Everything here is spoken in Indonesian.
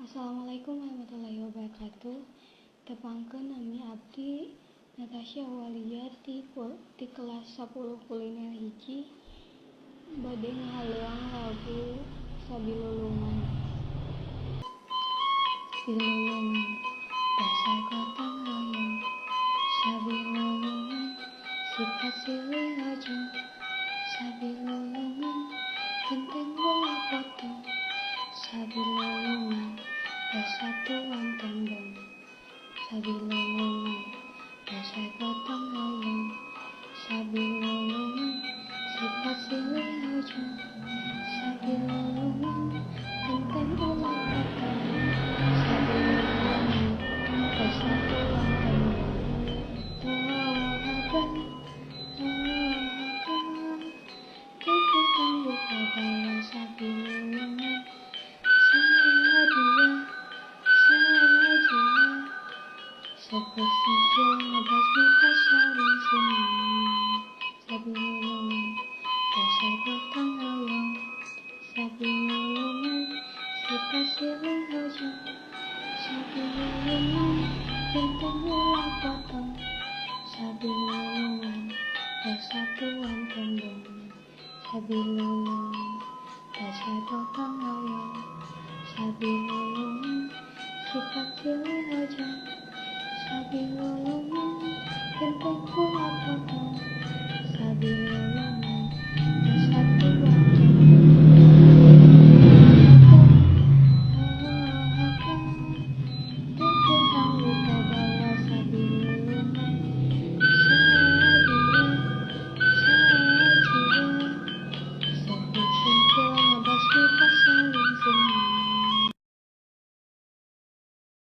Assalamualaikum warahmatullahi wabarakatuh. Tepangkeun nami abdi Natasha Walia ti kelas 10 kuliner hiji bade ngahaleuang lagu Sabilulungan. Sabilulungan dasar gotong royong, sabilulungan sifat silih hajeng, sabilulungan genteng bola potong, sabilulungan persatuan tembong, sabilulungan dasar gotong royong, sabilulungan sifat silih hajeng, sabilulungan genteng bola potong, sabilulungan persatuan tembong. Kepitan buka bawa sabilulungan, sadia sajiwa, sepersenja ngebasmi saling senyum. Sabilulungan dasar gotong royong, sabilulungan sifat silih hajeng, sabilulungan genteng bola potong, sabilulungan persatuan tembong, sabilulungan dasar gotong royong, sabilulungan sifat silih hajeng, sabilulungan genteng bola potong, sabilulungan